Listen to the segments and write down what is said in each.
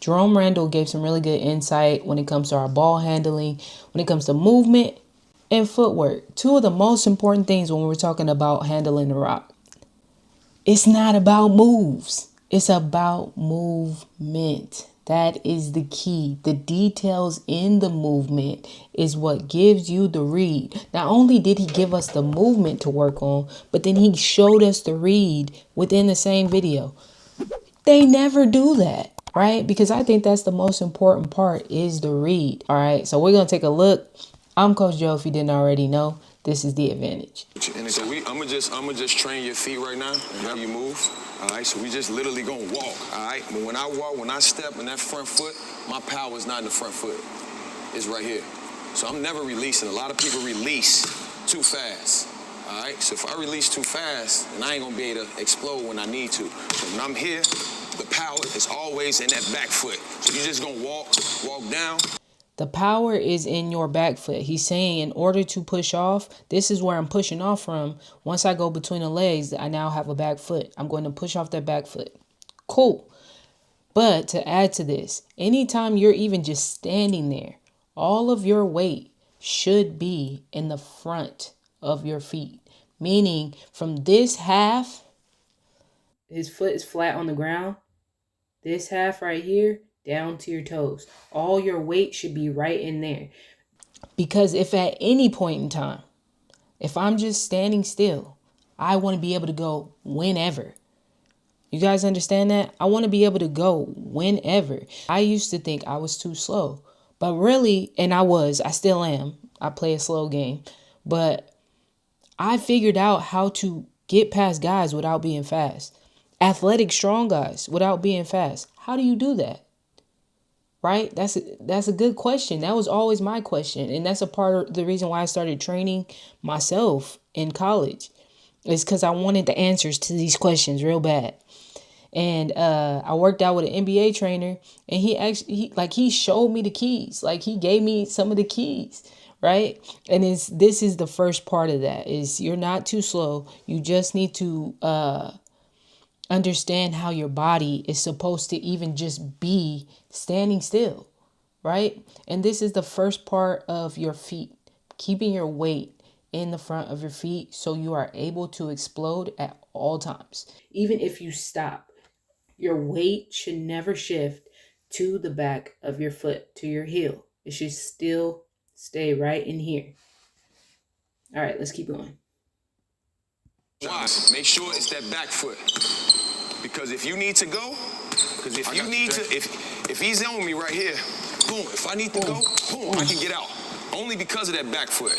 Jerome Randall gave some really good insight when it comes to our ball handling, when it comes to movement and footwork. Two of the most important things when we're talking about handling the rock. It's not about moves. It's about movement. That is the key. The details in the movement is what gives you the read. Not only did he give us the movement to work on, but then he showed us the read within the same video. They never do that, right? Because I think that's the most important part is the read. All right, so we're going to take a look. I'm Coach Joe, if you didn't already know. This is the advantage. So I'm gonna just train your feet right now and how you move. All right, so we just literally gonna walk. All right, but when I walk, when I step in that front foot, my power is not in the front foot. It's right here. So I'm never releasing. A lot of people release too fast. All right, so if I release too fast, then I ain't gonna be able to explode when I need to. So when I'm here, the power is always in that back foot. So you're just gonna walk down. The power is in your back foot. He's saying in order to push off, this is where I'm pushing off from. Once I go between the legs, I now have a back foot. I'm going to push off that back foot. Cool. But to add to this, anytime you're even just standing there, all of your weight should be in the front of your feet. Meaning from this half, his foot is flat on the ground. This half right here, down to your toes. All your weight should be right in there. Because if at any point in time, if I'm just standing still, I want to be able to go whenever. You guys understand that? I want to be able to go whenever. I used to think I was too slow, but really, and I still am. I play a slow game, but I figured out how to get past guys without being fast. Athletic, strong guys without being fast. How do you do that? Right? That's a good question. That was always my question. And that's a part of the reason why I started training myself in college. It's because I wanted the answers to these questions real bad. And I worked out with an NBA trainer, and he showed me the keys. Like he gave me some of the keys, right? And this is the first part of that is you're not too slow. You just need to understand how your body is supposed to even just be standing still, right? And this is the first part of your feet, keeping your weight in the front of your feet so you are able to explode at all times. Even if you stop, your weight should never shift to the back of your foot, to your heel. It should still stay right in here. All right, let's keep going. Why? Make sure it's that back foot. Because if you need to go, if he's on me right here, boom, if I need to go, boom, I can get out. Only because of that back foot.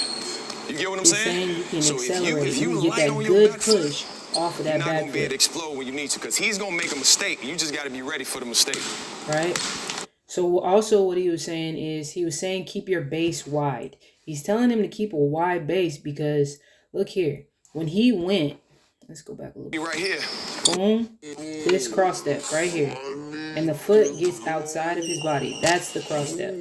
You get what I'm saying? You can so accelerate. if you get light that on good your back push foot, off of that you're not back going to be able foot. to explode when you need to because he's going to make a mistake. You just got to be ready for the mistake. Right? So also what he was saying is keep your base wide. He's telling him to keep a wide base because look here. When he went, let's go back a little bit. Right here. Boom. This cross step right here. And the foot gets outside of his body. That's the cross step.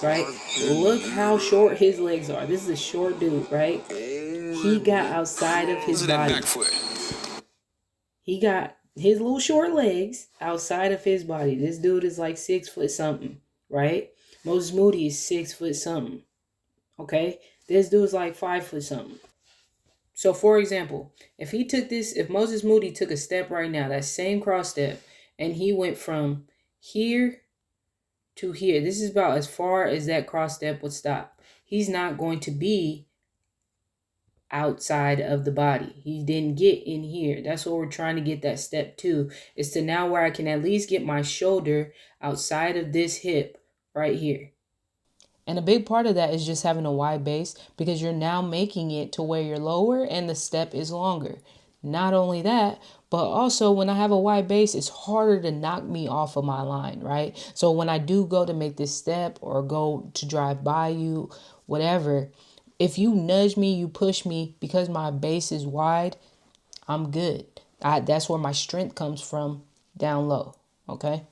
Right? Look how short his legs are. This is a short dude, right? He got outside of his body. He got his little short legs outside of his body. This dude is like 6 foot something, right? Moses Moody is 6 foot something. Okay? This dude's like 5 foot something. So for example, if Moses Moody took a step right now, that same cross step, and he went from here to here, this is about as far as that cross step would stop. He's not going to be outside of the body. He didn't get in here. That's what we're trying to get that step to, is to now where I can at least get my shoulder outside of this hip right here. And a big part of that is just having a wide base because you're now making it to where you're lower and the step is longer. Not only that, but also when I have a wide base, it's harder to knock me off of my line, right? So when I do go to make this step or go to drive by you, whatever, if you nudge me, you push me because my base is wide, I'm good. That's where my strength comes from down low, okay?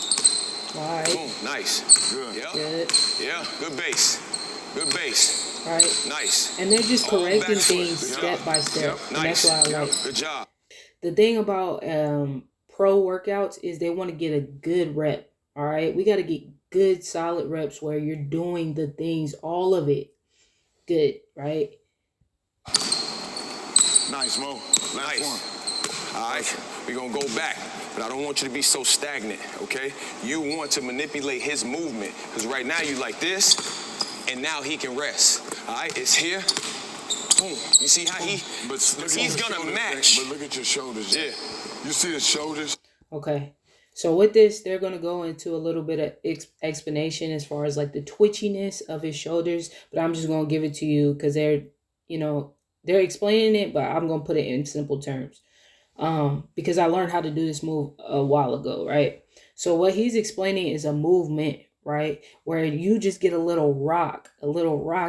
All right. Boom, nice. Good. Yeah. Good. Yeah, good base. Good base. All right. Nice. And they're just correcting things step by step. Yep. And Nice. That's what I like. Good job. The thing about pro workouts is they want to get a good rep All right. We got to get good, solid reps where you're doing the things, all of it good, right? Nice, Mo. Last one. All right, we're going to go back. But I don't want you to be so stagnant, okay? You want to manipulate his movement. Because right now you like this, and now he can rest. All right, it's here. Boom. You see how he's going to match. But look at your shoulders. Yeah. You see his shoulders? Okay. So with this, they're going to go into a little bit of explanation as far as like the twitchiness of his shoulders. But I'm just going to give it to you because they're explaining it, but I'm going to put it in simple terms. Because I learned how to do this move a while ago, right? So what he's explaining is a movement, right? Where you just get a little rock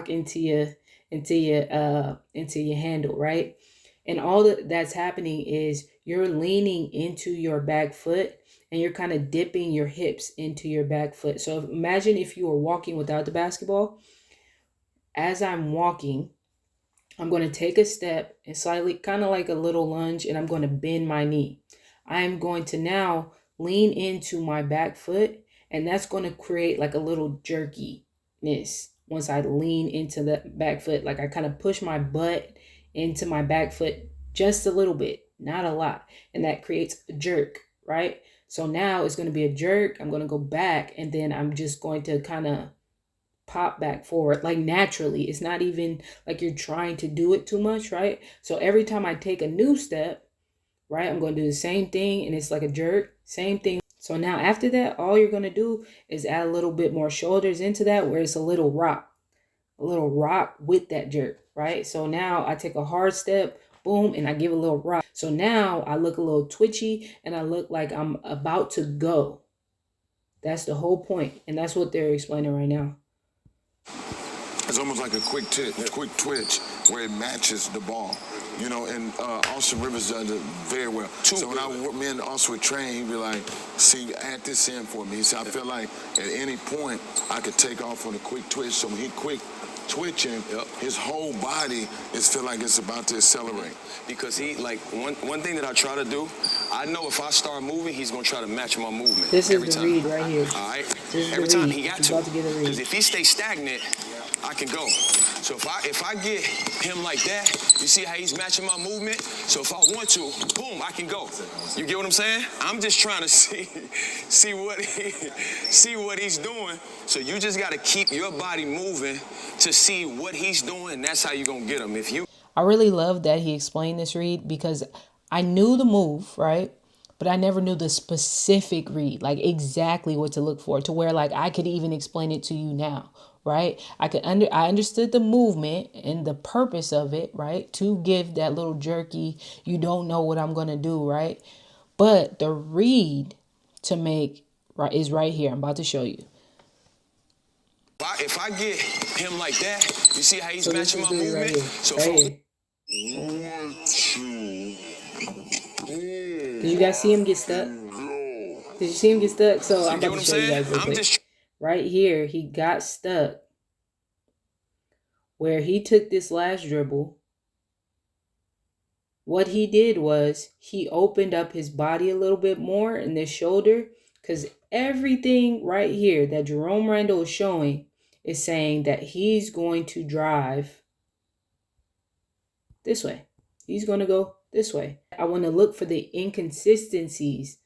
into your handle, right? And all that's happening is you're leaning into your back foot and you're kind of dipping your hips into your back foot. So imagine if you were walking without the basketball. As I'm walking, I'm going to take a step and slightly, kind of like a little lunge, and I'm going to bend my knee. I'm going to now lean into my back foot, and that's going to create like a little jerkiness once I lean into the back foot. Like I kind of push my butt into my back foot just a little bit, not a lot. And that creates a jerk, right? So now it's going to be a jerk. I'm going to go back, and then I'm just going to kind of pop back forward like naturally. It's not even like you're trying to do it too much, right? So every time I take a new step, right, I'm going to do the same thing, and it's like a jerk, same thing. So now after that, all you're going to do is add a little bit more shoulders into that, where it's a little rock with that jerk, right? So now I take a hard step, boom, and I give a little rock. So now I look a little twitchy and I look like I'm about to go. That's the whole point, and that's what they're explaining right now. It's almost like a quick twitch where it matches the ball. You know, and Austin Rivers does it very well. So when me and Austin would train, he'd be like, see, add this in for me. He said, I feel like at any point I could take off on a quick twitch. So when he quick twitching, his whole body is feel like it's about to accelerate. Because he, like, one thing that I try to do, I know if I start moving, he's going to try to match my movement. This is the read right here. All right? Every time he got to. Because if he stays stagnant, I can go. So if I get him like that, you see how he's matching my movement? So if I want to, boom, I can go. You get what I'm saying? I'm just trying to see what he's doing. So you just got to keep your body moving to see what he's doing, and that's how you're going to get him. I really love that he explained this read, because I knew the move, right? But I never knew the specific read, like exactly what to look for, to where like I could even explain it to you now, right? I understood the movement and the purpose of it, right? To give that little jerky, you don't know what I'm going to do, right? But the read to make is right here. I'm about to show you. If I get him like that, you see how he's matching my movement? Right here. So Did you guys see him get stuck? Did you see him get stuck? So I'm about to show you guys real quick. Right here, he got stuck where he took this last dribble. What he did was he opened up his body a little bit more in this shoulder, because everything right here that Jerome Randall is showing is saying that he's going to drive this way. He's going to go this way. I want to look for the inconsistencies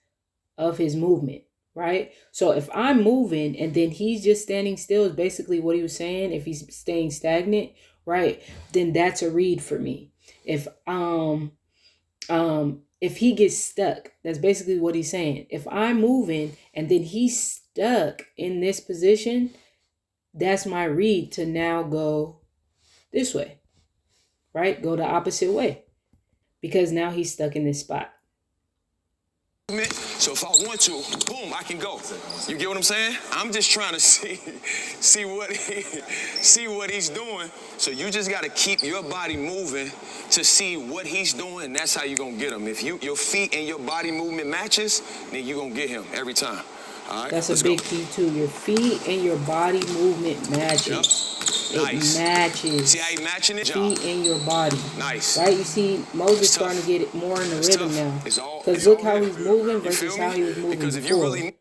of his movement, right? So if I'm moving and then he's just standing still, is basically what he was saying. If he's staying stagnant, right, then that's a read for me. If he gets stuck, that's basically what he's saying. If I'm moving and then he's stuck in this position, that's my read to now go this way, right? Go the opposite way, because now he's stuck in this spot. So if I want to, boom, I can go. You get what I'm saying? I'm just trying to see what he's doing. So you just got to keep your body moving to see what he's doing, and that's how you're going to get him. If your feet and your body movement matches, then you're going to get him every time. All right, that's a big key too. Your feet and your body movement matches. It matches. See how he matching it? Feet and your body. Nice. Right? You see, Moses starting to get it more in the rhythm now. Because look how he's moving versus how he was moving before.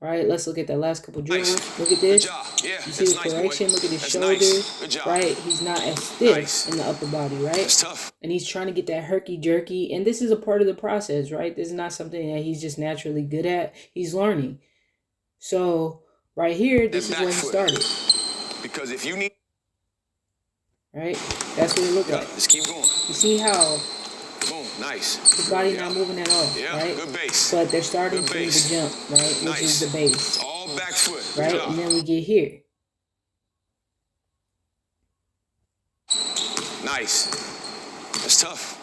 right? Let's look at that last couple dribbles. Nice. Look at Good this. job. Yeah, You see that's the nice, correction. boy. Look at his That's shoulders, nice. Good job. right? He's not as stiff Nice. in the upper body, right? That's tough. And he's trying to get that herky jerky. And this is a part of the process, right? This is not something that he's just naturally good at. He's learning. So right here, this is That where back he foot. started, Because if you need, right? That's what it looked yeah, like. just keep going. You see how Boom, nice. his body's Yeah. not moving at all, Yeah, right? good base. But they're starting Good from the base. jump, right? Which is Nice. the base, It's all back foot. Good right? job. And then we get here. Nice. That's tough.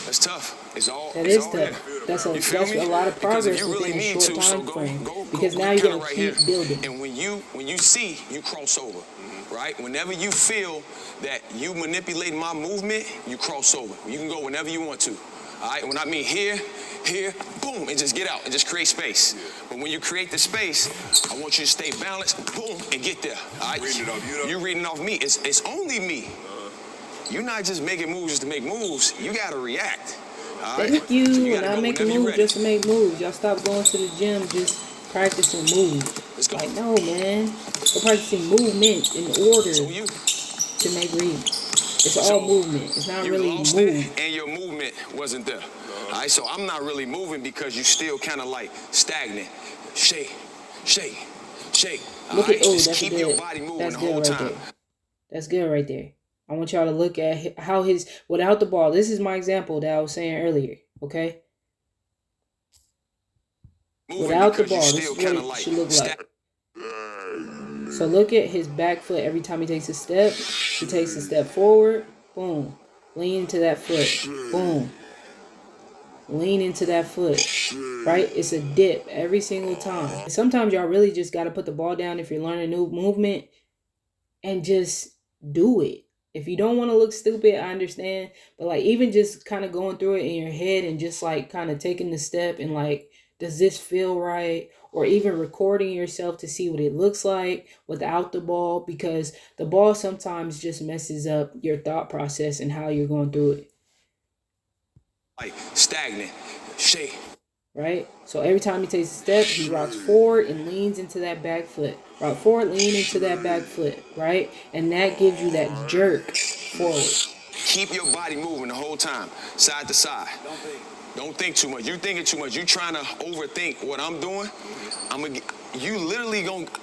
That's tough. It's all. That it's is all tough. here. That's You feel me? a lot of Because if progress you really within a need short to, so time go, frame. go, Because go now kinda you're gonna right keep here. building. And when you see, you cross over, right? Whenever you feel that you manipulate my movement, you cross over. You can go whenever you want to. All right. When I mean here, boom, and just get out and just create space. But when you create the space, I want you to stay balanced, boom, and get there. All right. Reading it off you, though? You're reading off me. It's only me. You're not just making moves just to make moves. You gotta react. All right? Thank you. So We're gotta not go making whenever you're moves ready. just to make moves. Y'all stop going to the gym just practicing moves. Let's go. Like, no, man. We're practicing movement in order So you, to make reads. It's all So, movement. It's not you really lost move. it and your movement wasn't there. All right, so I'm not really moving because you still kind of like stagnant. Shake, shake, shake. All Look right, at, oh, just that's keep good. your body moving That's the good whole right time. there. That's good right there. I want y'all to look at how his, without the ball, this is my example that I was saying earlier, okay? Moving Without the because you ball, this still is what kind it of like should look like. So look at his back foot. Every time he takes a step forward, boom. Lean into that foot, boom. Lean into that foot, right? It's a dip every single time. Sometimes y'all really just got to put the ball down if you're learning a new movement and just do it. If you don't want to look stupid, I understand. But like even just kind of going through it in your head and just like kind of taking the step and like, does this feel right? Or even recording yourself to see what it looks like without the ball, because the ball sometimes just messes up your thought process and how you're going through it. like stagnant. Shake. Right? So every time he takes a step, he rocks forward and leans into that back foot. Rock forward, lean into that back foot, right? And that gives you that jerk forward. Keep your body moving the whole time, side to side. Don't think too much. You thinking too much. You trying to overthink what I'm doing.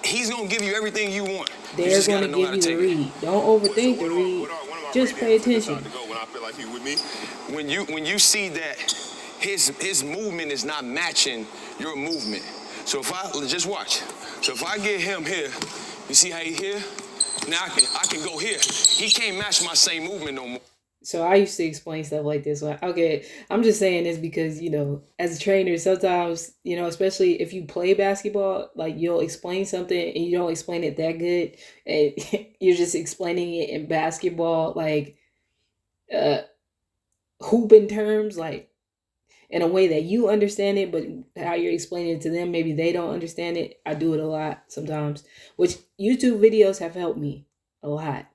He's gonna give you everything you want. You They're just going gotta to know how give to you the take it. read. Don't overthink the read. Just pay attention. When I feel like he with me. When you see that his movement is not matching your movement. So if I just watch. So if I get him here, you see how he here? Now I can go here. He can't match my same movement no more. So I used to explain stuff like this. Like, okay, I'm just saying this because, you know, as a trainer, sometimes, you know, especially if you play basketball, like you'll explain something and you don't explain it that good. And you're just explaining it in basketball, like hooping terms, like in a way that you understand it, but how you're explaining it to them, maybe they don't understand it. I do it a lot sometimes, which YouTube videos have helped me a lot.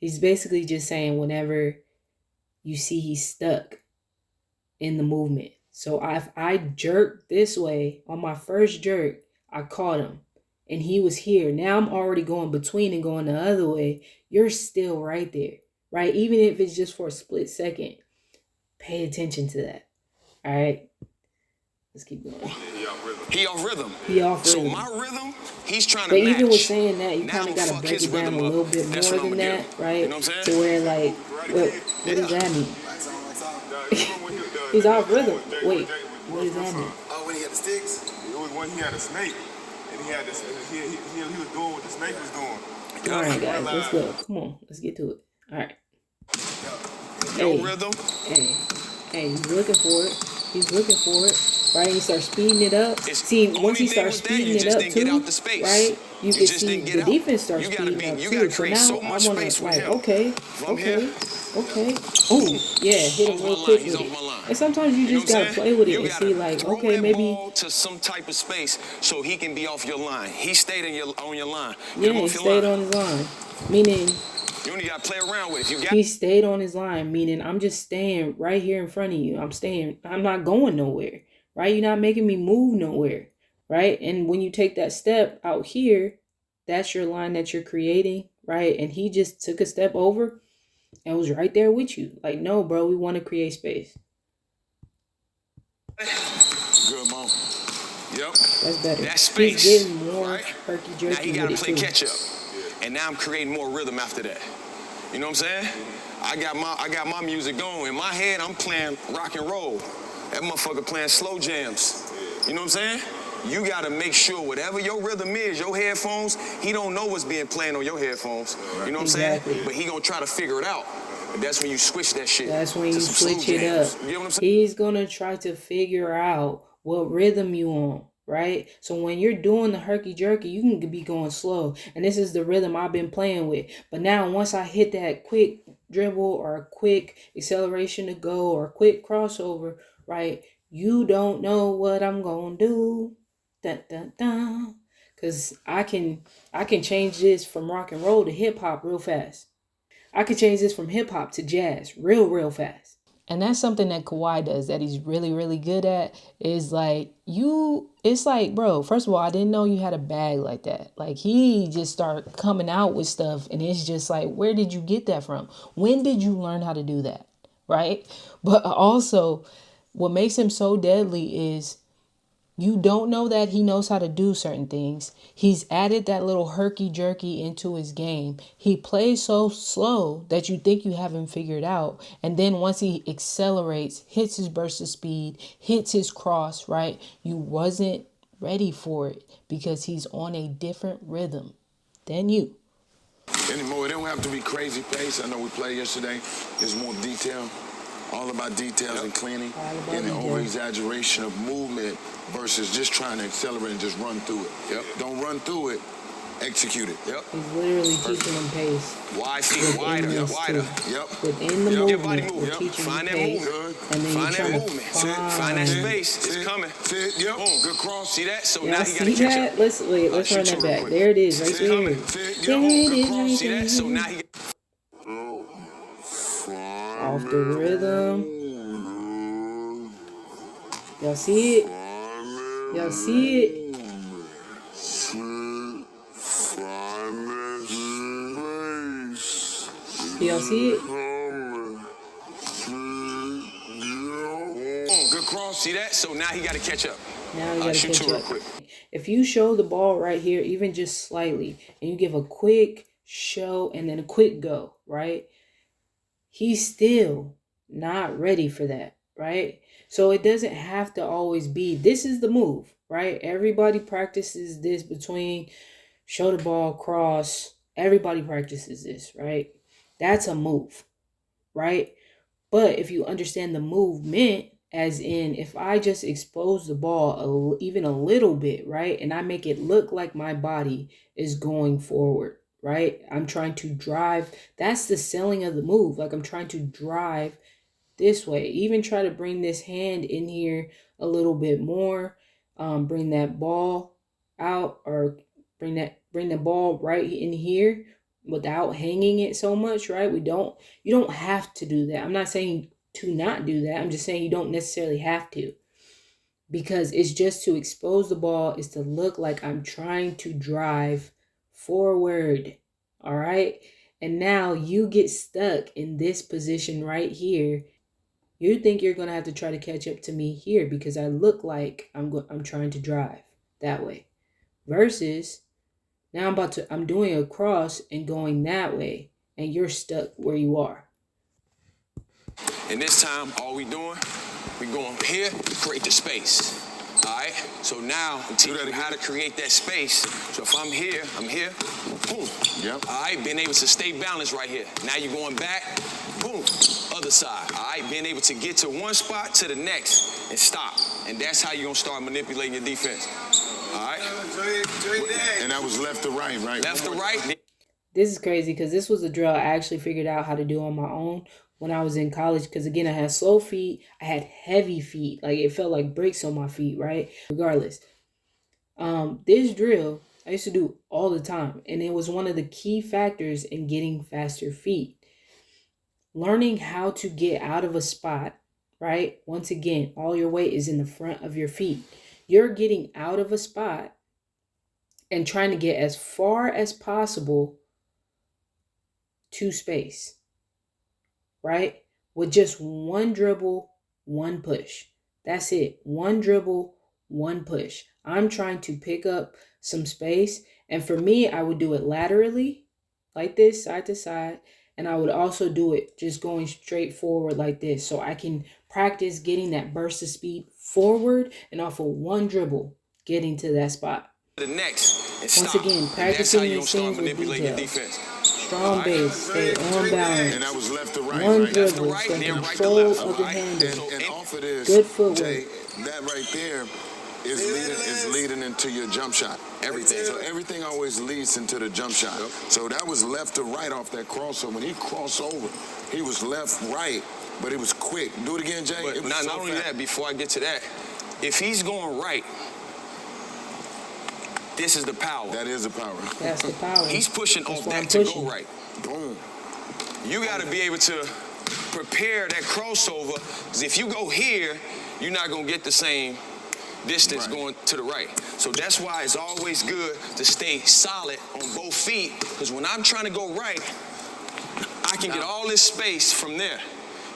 He's basically just saying whenever you see he's stuck in the movement. So if I jerked this way on my first jerk, I caught him and he was here. Now I'm already going between and going the other way. You're still right there, right? Even if it's just for a split second, pay attention to that. All right, let's keep going. He off rhythm. He off So rhythm. my rhythm, he's trying to But match. even with saying that, you Now kind of I'ma got to fuck break his it down a rhythm up. little bit That's more what than I'ma that, get him. right? You know what I'm To saying? where like, what does that mean? He's off rhythm. Wait, what does that mean? Oh, when he had the sticks? It was when he had a snake, and he had this. He was doing what the snake was doing. All right, guys, let's go. Come on, let's get to it. All right. Your Hey, rhythm. hey, he's looking for it. He's looking for it. Right, he starts speeding it up. It's See, only once he thing starts with that, you speeding it just up didn't get too, out the space. right? You You can just see didn't get the out. defense starts You gotta speeding up you too. gotta So create now so I much want space to with like, him. okay. Oh yeah, hit him Off my real line, quick he's with off it. my line. And sometimes you You know just what I'm gotta saying? play with it You and gotta see like, throw okay, that maybe ball to some type of space so he can be off your line. He stayed on your line. Get yeah, him he off your stayed line. on his line. Meaning You only gotta play around with it. If you got he stayed on his line, meaning I'm just staying right here in front of you. I'm not going nowhere. Right? You're not making me move nowhere. right? And when you take that step out here, that's your line that you're creating, right? And he just took a step over and was right there with you. Like, no, bro, we want to create space. Good, Mo. Yep. That's better. That space. He's getting more right? herky Now jerky he got to with play it too. catch up. And now I'm creating more rhythm after that. You know what I'm saying? I got my music going. In my head, I'm playing rock and roll. That motherfucker playing slow jams. You know what I'm saying? You got to make sure whatever your rhythm is, your headphones, he don't know what's being played on your headphones. You know what I'm saying? But he gonna try to figure it out. But that's when you switch that shit. That's when to you some switch slow it jams. up. You know what I'm saying? He's gonna try to figure out what rhythm you on, right? So when you're doing the herky jerky, you can be going slow. And this is the rhythm I've been playing with. But now once I hit that quick dribble or a quick acceleration to go or a quick crossover, right? You don't know what I'm gonna do. Dun, dun, dun. Cause I can change this from rock and roll to hip hop real fast. I could change this from hip hop to jazz real fast. And that's something that Kawhi does that he's really, really good at is like it's like, bro, first of all, I didn't know you had a bag like that. Like he just started coming out with stuff and it's just like, where did you get that from? When did you learn how to do that? Right? But also what makes him so deadly is you don't know that he knows how to do certain things. He's added that little herky jerky into his game. He plays so slow that you think you have him figured out. And then once he accelerates, hits his burst of speed, hits his cross, right? You wasn't ready for it because he's on a different rhythm than you. Anymore, it don't have to be crazy pace. I know we played yesterday. There's more detail. All about details and cleaning and the over-exaggeration of movement versus just trying to accelerate and just run through it. Yep. Don't run through it, execute it. Yep. He's literally teaching him pace. Wide feet, wider. Yep. Within the Your body movement, move. we're teaching Find you that pace. movement. And then Find you're that trying movement. to Find that space. Sit. It's coming. Sit. Yep. Boom. Good cross. See that? So Y'all now he got to see catch that? up. Let's run that back. There it is, right It's there. coming. Sit. There Yep. it Good is, cross. right See that? So now he off the rhythm. Y'all see it? Y'all see it? Y'all see it? Good cross. See that? So now he got to catch up. Now you gotta Shoot catch two real up. quick. If you show the ball right here, even just slightly, and you give a quick show and then a quick go, right? He's still not ready for that, right? So it doesn't have to always be, this is the move, right? Everybody practices this between show the ball, cross. Everybody practices this, right? That's a move, right? But if you understand the movement, as in if I just expose the ball even a little bit, right? And I make it look like my body is going forward, right? I'm trying to drive. That's the selling of the move. Like I'm trying to drive this way. Even try to bring this hand in here a little bit more. Bring that ball out or bring the ball right in here without hanging it so much, right? You don't have to do that. I'm not saying to not do that. I'm just saying you don't necessarily have to. Because it's just to expose the ball, is to look like I'm trying to drive forward. All right? And now you get stuck in this position right here. You think you're going to have to try to catch up to me here because I look like I'm trying to drive that way. Versus now I'm doing a cross and going that way and you're stuck where you are. And this time, all we doing, we going here to create the space. All right? So now I'm teaching you how to create that space. So if I'm here, boom. Yep. All right, being able to stay balanced right here. Now you're going back, boom, other side. All right, being able to get to one spot to the next and stop. And that's how you're going to start manipulating your defense. All right? And that was left to right, right? Left to right. This is crazy because this was a drill I actually figured out how to do on my own when I was in college. Because again, I had slow feet. I had heavy feet. Like it felt like bricks on my feet, right? Regardless. This drill I used to do all the time. And it was one of the key factors in getting faster feet. Learning how to get out of a spot, right? Once again, all your weight is in the front of your feet. You're getting out of a spot and trying to get as far as possible to space, right? With just one dribble, one push. That's it. One dribble, one push. I'm trying to pick up some space. And for me, I would do it laterally, like this, side to side. And I would also do it just going straight forward like this. So I can practice getting that burst of speed forward and off of one dribble, getting to that spot. The next, and Once stop. again, And that's how practicing you these gonna start things with manipulating details. defense. Strong base, stay on And balance. that was left to right, One right? dribble, right, stay then right to control left, of the right? handle. And off of this, Good footwork. Jay, that right there is leading into your jump shot. Everything. So everything always leads into the jump shot. Yep. So that was left to right off that crossover. When he crossed over, he was left right, but it was quick. Do it again, Jay. But It was not so only fast. that, before I get to that, if he's going right, this is the power. That is the power. That's the power. He's pushing That's off why I'm that to pushing. go right. Boom. You got to be able to prepare that crossover. Because if you go here, you're not going to get the same distance Right. going to the right. So that's why it's always good to stay solid on both feet. Because when I'm trying to go right, I can get all this space from there.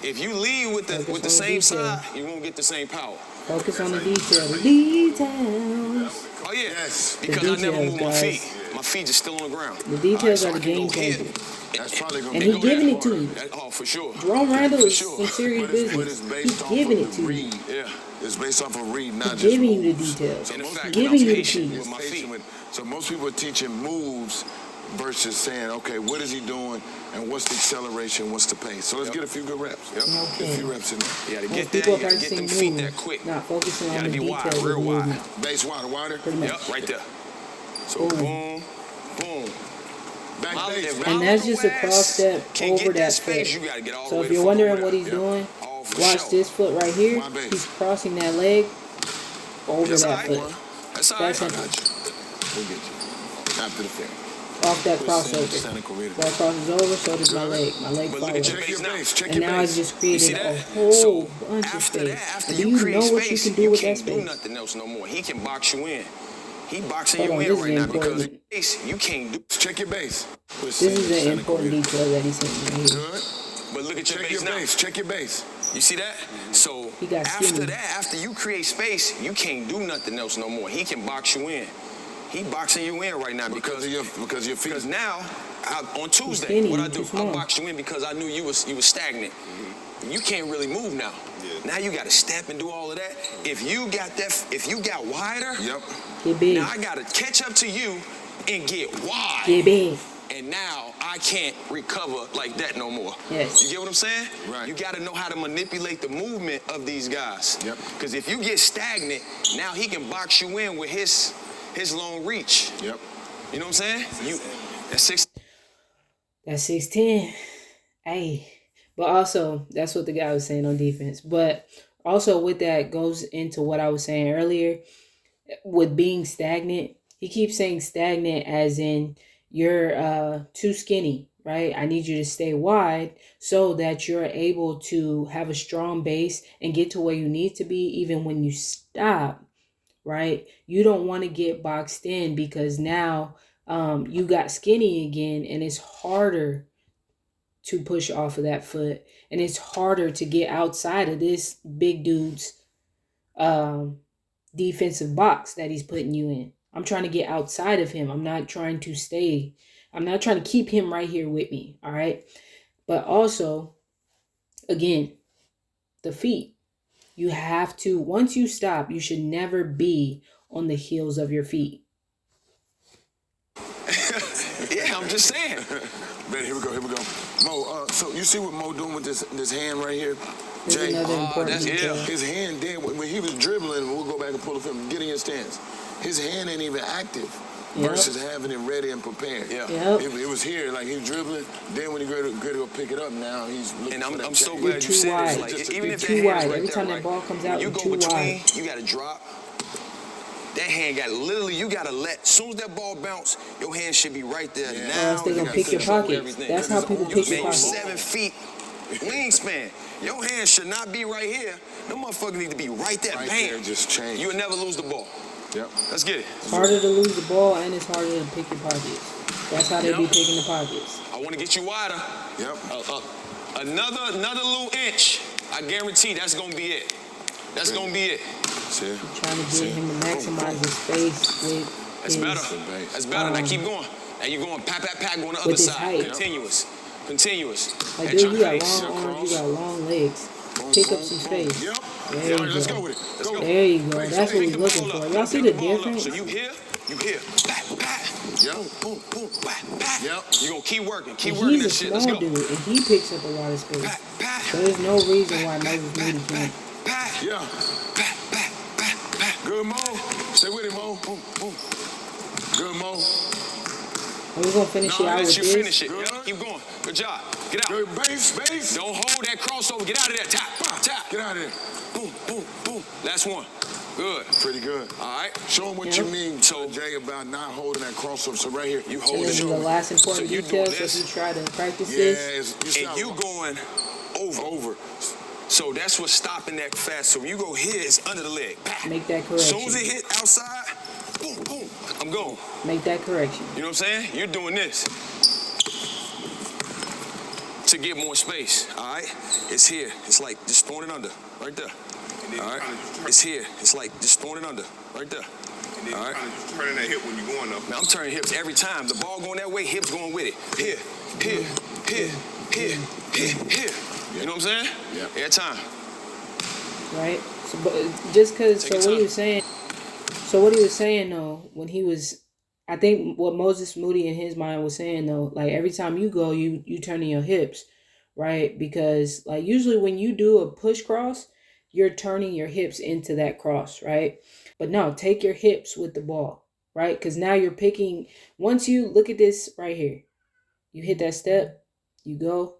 If you lead with Focus the on the same detail. side, you won't get the same power. Focus on the detail. Details. Oh yeah, Yes. because I never details, move my guys. feet. My feet are still on the ground. The details All are right, the so I can game go here. changer. That's probably going And to he be giving that it to hard. you. Oh, for sure. Jerome Randall is sure. some serious But it's business. based He's off giving of it to you. read. Yeah. It's based off of read, not He's just giving you the moves. details. And in most fact, people- when Giving I'm you the patient keys. with my Patient feet. with- So most people are teaching moves versus saying, okay, what is he doing and what's the acceleration, what's the pace? So let's Yep. get a few good reps. Yep. No Get a few kidding. reps in there. You gotta Most get people there. are You gotta get them practicing feet that moves, quick. not focusing You on gotta the be details wide, of real the wide. movement. Base wider. Pretty much. Yep, right there. So Boom. boom, boom. Back My- base. if back- my And that's little just a cross ass step can't over get that space, foot. you gotta get all the So way if to you're fuck wondering over what there. he's doing, Oh, for watch sure. this foot right here. My base. He's crossing that leg over That's all that right. foot. That's all That's right. simple. Got you. We'll get you. After the fair. Off that Santa crossover. Clarita. That crosses over, so does my leg. My leg But look at follows. your Check your Base now. base. Check And your now I've base. just You see created a that? whole So bunch of after space. that, after Do you you create know what you space, can do you with that can't do space? nothing else no more. He can box you in. He boxing Hold you on, in this right is now because important. space you can't do. Check your base. This is an important detail that he's saying right here. Good. But look at your Check base your now. base. Check your base. You see that? So He got after skinny. that, after you create space, you can't do nothing else no more. He can box you in. He boxing you in right now Because of your feet. because now on Tuesday, skinny, what I too do, I small. box you in because I knew you was stagnant. You can't really move now. Now you got to step and do all of that. If you got wider, Yep. Get big. now I got to catch up to you and get wide. Get big. And now I can't recover like that no more. Yes. You get what I'm saying? Right. You got to know how to manipulate the movement of these guys. Yep. Because if you get stagnant, now he can box you in with his long reach. Yep. You know what I'm saying? That's 6. That's 6'10". Hey. But also, that's what the guy was saying on defense. But also with that goes into what I was saying earlier. With being stagnant, he keeps saying stagnant as in you're too skinny, right? I need you to stay wide so that you're able to have a strong base and get to where you need to be even when you stop, right? You don't want to get boxed in because now you got skinny again and it's harder to push off of that foot and it's harder to get outside of this big dude's defensive box that he's putting you in. I'm trying to get outside of him. I'm not trying to keep him right here with me. All right. But also, again, the feet. You have to, once you stop, you should never be on the heels of your feet. Yeah, I'm just saying. Ready, here we go. Mo, so you see what Mo doing with this hand right here? This is another important that's- detail. yeah. His hand did, when he was dribbling, we'll go back and pull the film, get in your stance. His hand ain't even active Yep. versus having it ready and prepared. Yeah. Yep. It was here, like he was dribbling, then when he go to go pick it up, now he's looking And for that I'm so change. glad You're you too said wide. this. Like, Just even you're if too that hand's wide. right Every there, time that right? ball comes When out, you you're go too between, wide. you got to drop. That hand got literally, you got to let, as soon as that ball bounce, your hand should be right there. Yeah. Now Or else they're you gonna gotta pick your control pockets. everything. That's how people You pick You your made pockets. 7 feet wingspan. Your hands should not be right here. Them motherfuckers need to be right there. Right Bam. there, just change. You'll never lose the ball. Yep. Let's get it. It's harder to lose the ball, and it's harder to pick your pockets. That's how they be picking the pockets. I want to get you wider. Yep. Another little inch. I guarantee that's gonna be it. That's gonna be it. See? Trying to get him to maximize his space with That's his, better. That's better. Now keep going. Now you're going pat, going the other his side. height. Continuous. Like, At dude, your you got pace. long arms, you got long legs. Pick up some space. Yep. There you All right, let's go. go with it. Let's go. There you go. That's what Pick he's the looking ball for. up. Y'all see Pick the ball up. difference? So you here. Pat. Yep. Boom, pat. Yep. You're gonna keep working. Keep And working he's a that shit. Let's small go. dude, and he picks up a lot of space. Pat. So there's no reason why Moses Moody can't. Pat. Yeah. Pat. Good, Mo. Stay with it, Mo. Boom. Good, Mo. And we're gonna finish it out Let with you this. finish it. Good. Yep. Keep going. Good job. Get out. Good. Base. Don't hold that crossover. Get out of there. Tap. Get out of there. Boom. Last one. Good. Pretty good. All right. Show him what Yeah. you mean, So- Jay, about not holding that crossover. So right here, you hold And it. then the last important So you detail, doing so if this. you try to practice Yeah, this, And you going over. So that's what's stopping that fast. So when you go here, it's under the leg. make that As soon as correction. it hit outside, boom, I'm going. Make that correction. You know what I'm saying? You're doing this to get more space, all right? It's here. It's like just throwing it under, right there. And then All right? kind of just It's here. It's like just throwing it under, right there. and then all right. kind of just turning that hip when you're going up. Now I'm turning hips every time. The ball going that way, hips going with it. Here. You know what I'm saying? Yeah. Every time. Right? So, but just because, Take so your what he was saying though, when he was, I think what Moses Moody in his mind was saying though, like every time you go, you turning your hips, right? Because like usually when you do a push cross, you're turning your hips into that cross, right? But no, take your hips with the ball, right? Because now you're picking, once you look at this right here, you hit that step, you go.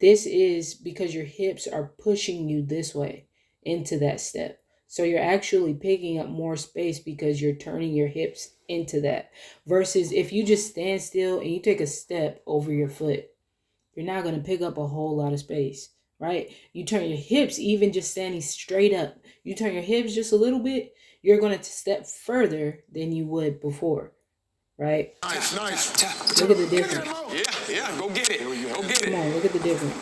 This is because your hips are pushing you this way into that step. So you're actually picking up more space because you're turning your hips into that. Versus if you just stand still and you take a step over your foot, you're not going to pick up a whole lot of space, right? You turn your hips, even just standing straight up, you turn your hips just a little bit, you're going to step further than you would before, right? Nice. Look at the difference. Yeah. Go get it. Go get Come it. on, look at the difference.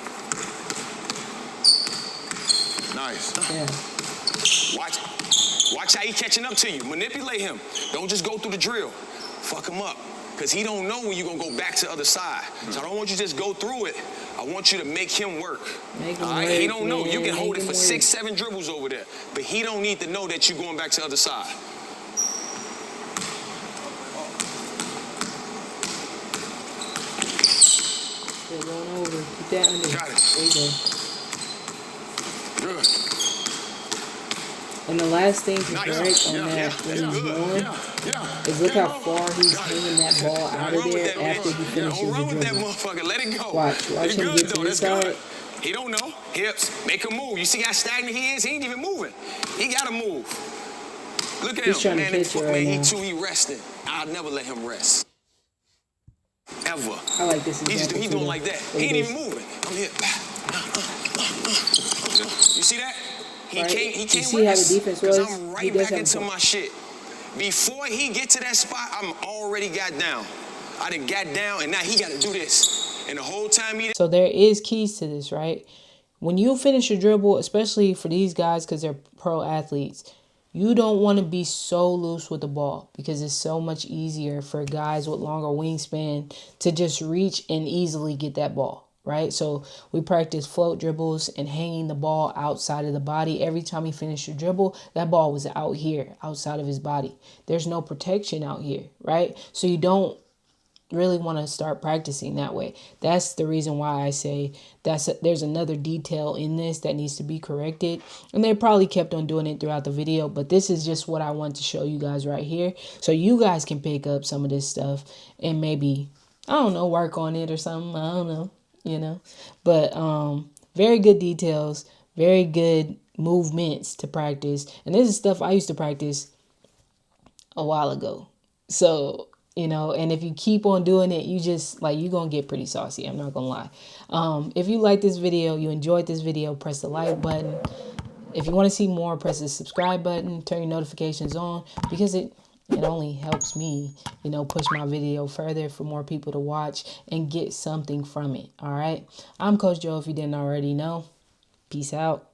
Nice. Yeah. Watch how he catching up to you. Manipulate him. Don't just go through the drill. Fuck him up. Because he don't know when you're going to go back to the other side. So I don't want you to just go through it. I want you to make him work. Make him All right? work, He don't know. You man. can hold Make it for him 6, 7 dribbles over there. But he don't need to know that you're going back to the other side. Still going over. Keep that under. Got it. There you go. Good. And the last thing to Nice. correct on Yeah, that yeah, when yeah, he's good. going Yeah. is look how far he's hanging that ball out of Run with there that, after he man. finishes Don't run the with that dribble. motherfucker. Let it go. Watch It's him good, get to though. this That's good. side. He don't know. Hips. Make him move. You see how stagnant he is? He ain't even moving. He got to move. Look at He's him. trying to Man, catch you right he now. he resting. I'll never let him rest. Ever. I like this He example. doing too, like that. though. He ain't Look at even moving. I'm here. You see that? He Right. can't. He You can't see how the rest, defense 'cause was? I'm He right does back have a into point. my shit. Before he get to that spot, I'm already got down. I done got down, and now he got to do this. And the whole time he. So there is keys to this, right? When you finish your dribble, especially for these guys because they're pro athletes, you don't want to be so loose with the ball because it's so much easier for guys with longer wingspan to just reach and easily get that ball, right? So we practice float dribbles and hanging the ball outside of the body. Every time he finished your dribble, that ball was out here, outside of his body. There's no protection out here, right? So you don't really want to start practicing that way. That's the reason why I say there's another detail in this that needs to be corrected, and they probably kept on doing it throughout the video, but this is just what I want to show you guys right here so you guys can pick up some of this stuff and maybe, I don't know, work on it or something. I don't know, but very good details, very good movements to practice. And this is stuff I used to practice a while ago, so you know, and if you keep on doing it, you just like, you're going to get pretty saucy. I'm not going to lie. If you like this video, you enjoyed this video, press the like button. If you want to see more, press the subscribe button, turn your notifications on, because it only helps me, you know, push my video further for more people to watch and get something from it. All right. I'm Coach Joe, if you didn't already know. Peace out.